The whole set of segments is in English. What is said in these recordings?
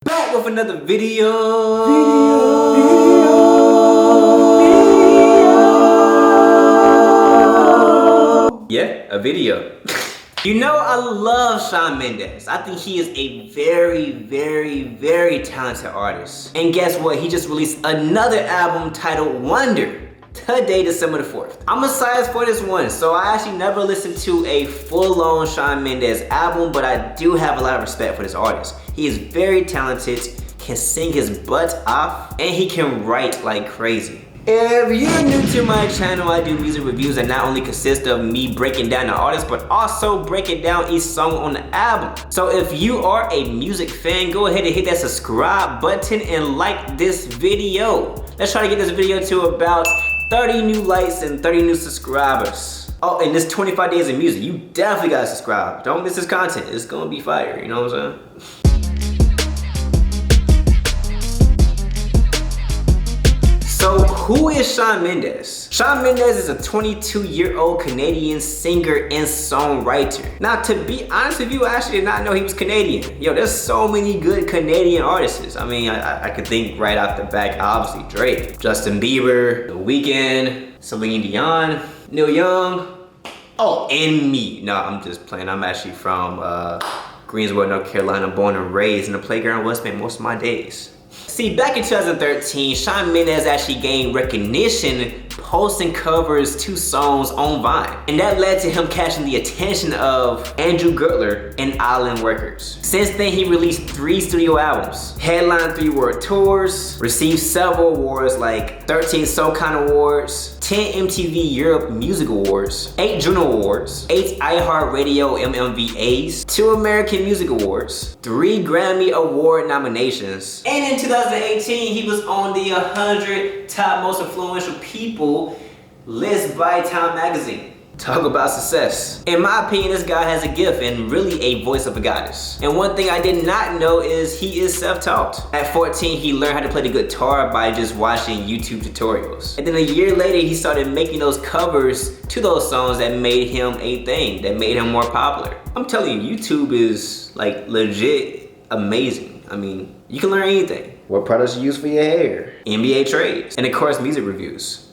Back with another video. Yeah, a video. You know, I love Shawn Mendes. I think he is a very talented artist. And guess what? He just released another album titled Wonder today, December the 4th. I'm excited for this one. So I actually never listened to a full-on Shawn Mendes album, but I do have a lot of respect for this artist. He is very talented, can sing his butt off, and he can write like crazy. If you're new to my channel, I do music reviews that not only consist of me breaking down the artist, but also breaking down each song on the album. So if you are a music fan, go ahead and hit that subscribe button and like this video. Let's try to get this video to about 30 new likes and 30 new subscribers. Oh, and this 25 days of music, you definitely gotta subscribe. Don't miss this content, it's gonna be fire, you know what I'm saying? So who is Shawn Mendes? Shawn Mendes is a 22-year-old Canadian singer and songwriter. Now, to be honest with you, I actually did not know he was Canadian. Yo, there's so many good Canadian artists. I mean, I could think right off the bat, obviously Drake, Justin Bieber, The Weeknd, Celine Dion, Neil Young, oh, and me. No, I'm just playing. I'm actually from Greensboro, North Carolina, born and raised in the playground where I spent most of my days. See, back in 2013, Shawn Mendes actually gained recognition posting covers to songs on Vine. And that led to him catching the attention of Andrew Gurtler and Island Records. Since then, he released 3 studio albums, headlined 3 world tours, received several awards like 13 SoCon Awards, 10 MTV Europe Music Awards, 8 Juno Awards, 8 iHeartRadio MMVAs, 2 American Music Awards, 3 Grammy Award nominations, and in 2018 he was on the 100 top most influential people list by Time Magazine. Talk about success. In my opinion, this guy has a gift and really a voice of a goddess. And one thing I did not know is he is self-taught. At 14, he learned how to play the guitar by just watching YouTube tutorials. And then a year later, he started making those covers to those songs that made him a thing, that made him more popular. I'm telling you, YouTube is like legit amazing. I mean, you can learn anything. What products you use for your hair, NBA trades, and of course, music reviews.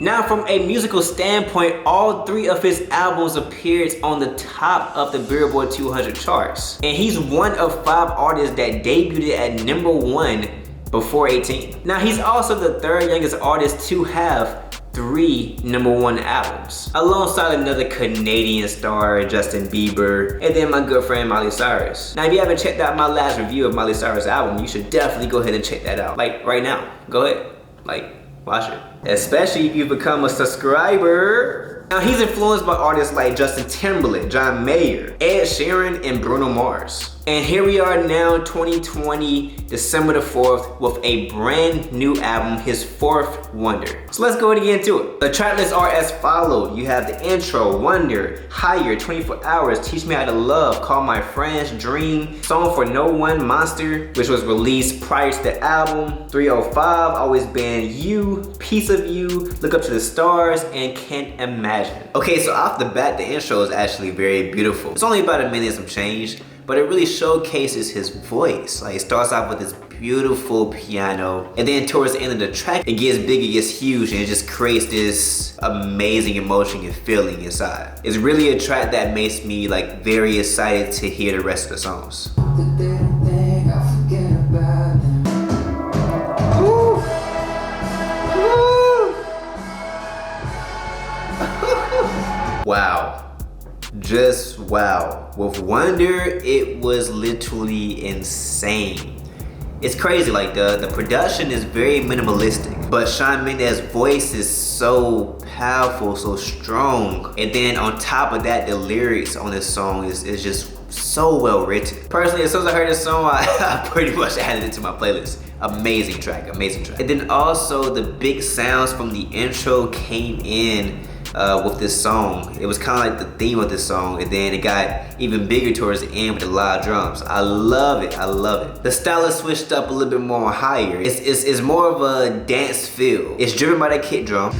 Now, from a musical standpoint, all 3 of his albums appeared on the top of the Billboard 200 charts. And he's one of 5 artists that debuted at #1 before 18. Now, he's also the 3rd youngest artist to have 3 #1 albums, alongside another Canadian star, Justin Bieber, and then my good friend Miley Cyrus. Now, if you haven't checked out my last review of Miley Cyrus' album, you should definitely go ahead and check that out. Like, right now. Go ahead. Like, watch it. Especially if you become a subscriber. Now, he's influenced by artists like Justin Timberlake, John Mayer, Ed Sheeran, and Bruno Mars. And here we are now, 2020, December the 4th, with a brand new album, his 4th Wonder. So let's go ahead and get into it. The track lists are as followed. You have the intro, Wonder, Higher, 24 Hours, Teach Me How to Love, Call My Friends, Dream, Song for No One, Monster, which was released prior to the album, 305, Always Been You, Piece of You, Look Up to the Stars, and Can't Imagine. Okay, so off the bat, the intro is actually very beautiful. It's only about a minute and some change, but it really showcases his voice. Like, it starts off with this beautiful piano, and then towards the end of the track, it gets big, it gets huge, and it just creates this amazing emotion and feeling inside. It's really a track that makes me like very excited to hear the rest of the songs. Wow. Just wow. With Wonder, it was literally insane. It's crazy, like the production is very minimalistic, but Shawn Mendes' voice is so powerful, so strong. And then on top of that, the lyrics on this song is just so well written. Personally, as soon as I heard this song, I pretty much added it to my playlist. Amazing track, amazing track. And then also the big sounds from the intro came in with this song. It was kind of like the theme of this song, and then it got even bigger towards the end with the live drums. I love it, I love it. The style is switched up a little bit more higher. It's more of a dance feel. It's driven by the kick drum.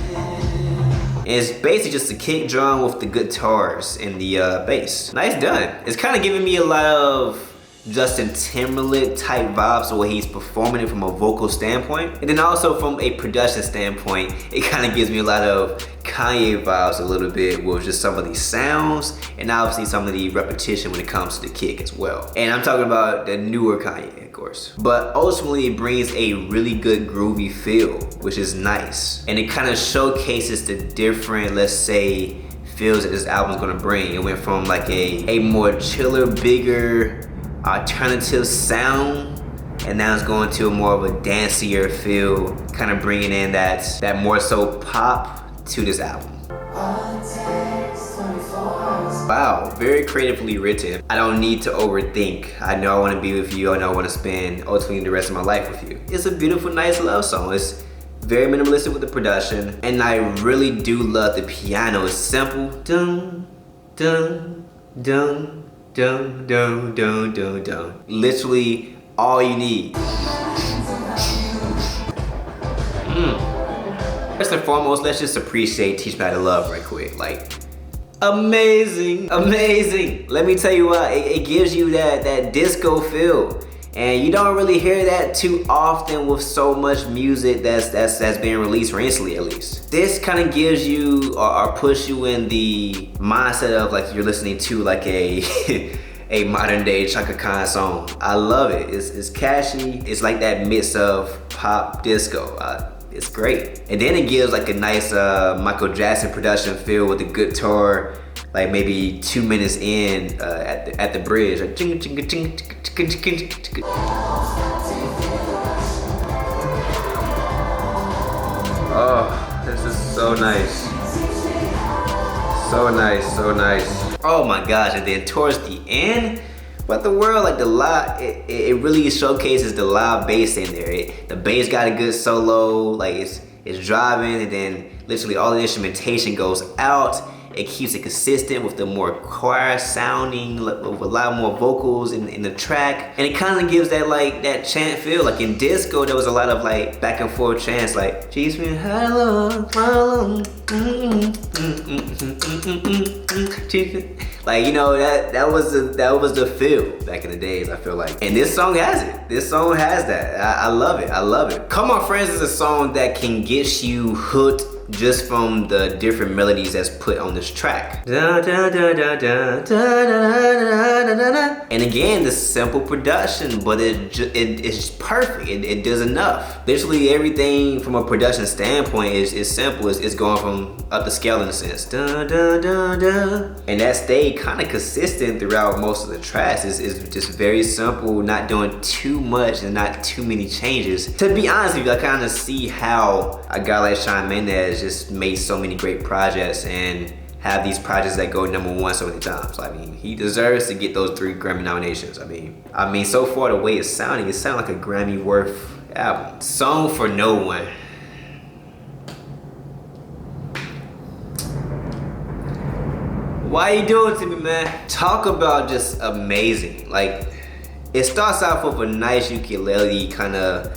And it's basically just a kick drum with the guitars and the bass. Nice done. It's kind of giving me a lot of Justin Timberlake type vibes the way he's performing it from a vocal standpoint. And then also from a production standpoint, it kind of gives me a lot of Kanye vibes a little bit with just some of these sounds and obviously some of the repetition when it comes to the kick as well. And I'm talking about the newer Kanye, of course. But ultimately it brings a really good groovy feel, which is nice. And it kind of showcases the different, let's say, feels that this album's gonna bring. It went from like a more chiller, bigger, alternative sound, and now it's going to a more of a dancier feel, kind of bringing in that more so pop to this album. Wow, very creatively written. I don't need to overthink. I know I want to be with you. I know I want to spend ultimately the rest of my life with you. It's a beautiful, nice love song. It's very minimalistic with the production, and I really do love the piano. It's simple. Dun, dun, dun. Dun, dun, dun, dun, dun. Literally all you need. First and foremost, let's just appreciate Teach Me How to Love right quick. Like, amazing, amazing. Let me tell you what, it gives you that disco feel. And you don't really hear that too often with so much music that's being released recently, at least. This kind of gives you or push you in the mindset of like you're listening to like a a modern day Chaka Khan song. I love it. It's catchy. It's like that mix of pop disco. It's great. And then it gives like a nice Michael Jackson production feel with the guitar, like maybe 2 minutes in at the bridge. Like, ching, ching, ching, ching, ching, ching, ching. Oh, this is so nice. So nice, so nice. Oh my gosh, and then towards the end, what the world, like the live, it really showcases the live bass in there. The bass got a good solo, like it's driving, and then literally all the instrumentation goes out. It keeps it consistent with the more choir sounding, with a lot more vocals in the track. And it kind of gives that like that chant feel. Like in disco, there was a lot of like back and forth chants like, teach me how to love, like, you know, that was the feel back in the days, I feel like. And this song has it. This song has that. I love it. I love it. Come On Friends is a song that can get you hooked just from the different melodies that's put on this track. And again, the simple production, but it's perfect. It does enough. Literally everything from a production standpoint is simple. It's going from up the scale in a sense. And that stayed kind of consistent throughout most of the tracks. It's just very simple, not doing too much and not too many changes. To be honest with you, I kind of see how a guy like Shawn Mendes just made so many great projects and have these projects that go #1 so many times. I mean, he deserves to get those 3 Grammy nominations. I mean, so far the way it sounded like a Grammy worth album. Song for No One. Why you doing it to me, man? Talk about just amazing. Like, it starts off with a nice ukulele kind of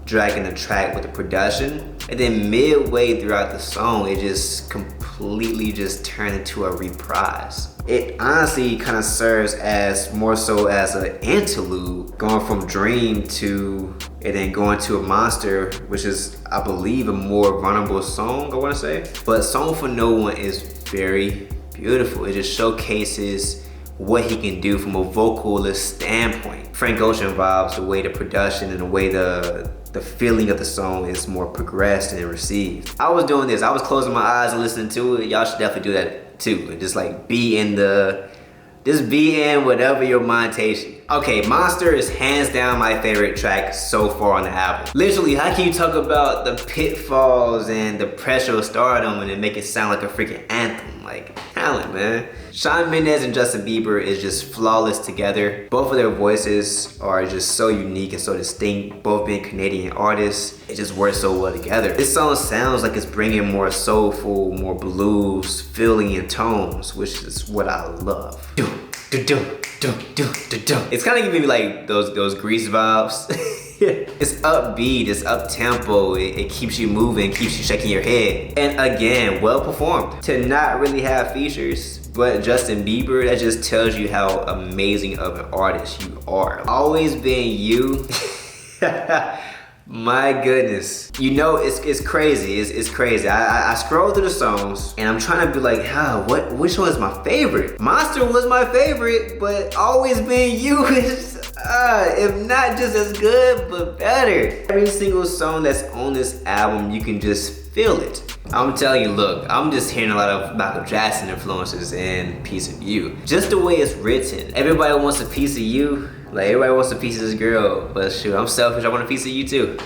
dragging the track with the production, and then midway throughout the song, it just completely just turned into a reprise. It honestly kind of serves as more so as an interlude, going from Dream to, and then going to a Monster, which is, I believe, a more vulnerable song, I want to say. But Song for No One is very beautiful. It just showcases what he can do from a vocalist standpoint. Frank Ocean vibes, the way the production and the way the feeling of the song is more progressed and received. I was doing this, I was closing my eyes and listening to it. Y'all should definitely do that too. And just like be in whatever your mind takes you. Okay, Monster is hands down my favorite track so far on the album. Literally, how can you talk about the pitfalls and the pressure of stardom and then make it sound like a freaking anthem? Like, talent, man. Shawn Mendes and Justin Bieber is just flawless together. Both of their voices are just so unique and so distinct. Both being Canadian artists, it just works so well together. This song sounds like it's bringing more soulful, more blues feeling and tones, which is what I love. It's kind of giving me like those Grease vibes. It's upbeat, it's up tempo, it keeps you moving, keeps you shaking your head. And again, well performed. To not really have features, but Justin Bieber, that just tells you how amazing of an artist you are. Always Been You. My goodness. You know, it's crazy. It's crazy. I scroll through the songs and I'm trying to be like, which one is my favorite? Monster was my favorite, but Always Been You is, if not just as good, but better. Every single song that's on this album, you can just feel it. I'm telling you, look, I'm just hearing a lot of Michael Jackson influences in Piece of You. Just the way it's written. Everybody wants a piece of you. Like, everybody wants a piece of this girl, but shoot, I'm selfish, I want a piece of you too.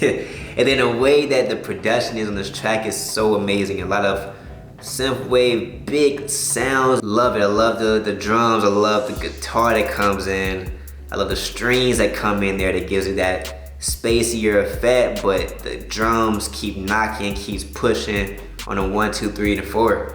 And then the way that the production is on this track is so amazing. A lot of synthwave, big sounds. Love it, I love the drums, I love the guitar that comes in. I love the strings that come in there that gives it that spacier effect, but the drums keep knocking, keeps pushing on a 1, 2, 3, and 4.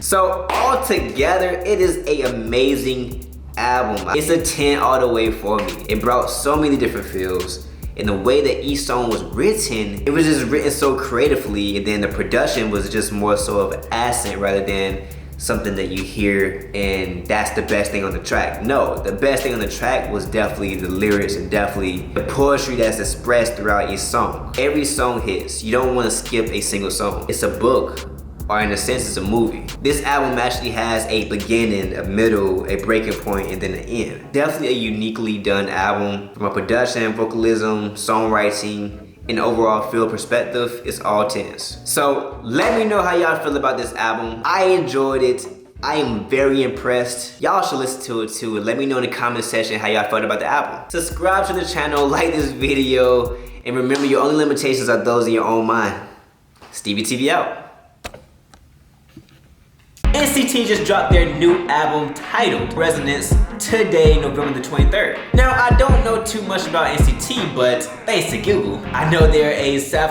So altogether, it is an amazing album. It's a 10 all the way for me. It brought so many different feels. And the way that each song was written, it was just written so creatively, and then the production was just more so of an accent rather than something that you hear and that's the best thing on the track. No, the best thing on the track was definitely the lyrics and definitely the poetry that's expressed throughout each song. Every song hits. You don't want to skip a single song. It's a book, or in a sense, it's a movie. This album actually has a beginning, a middle, a breaking point, and then an end. Definitely a uniquely done album. From a production, vocalism, songwriting, and overall feel perspective, it's all 10s. So let me know how y'all feel about this album. I enjoyed it. I am very impressed. Y'all should listen to it too, and let me know in the comment section how y'all felt about the album. Subscribe to the channel, like this video, and remember your only limitations are those in your own mind. Stevie TV out. NCT just dropped their new album titled Resonance today, November the 23rd. Now, I don't know too much about NCT, but thanks to Google, I know they're a South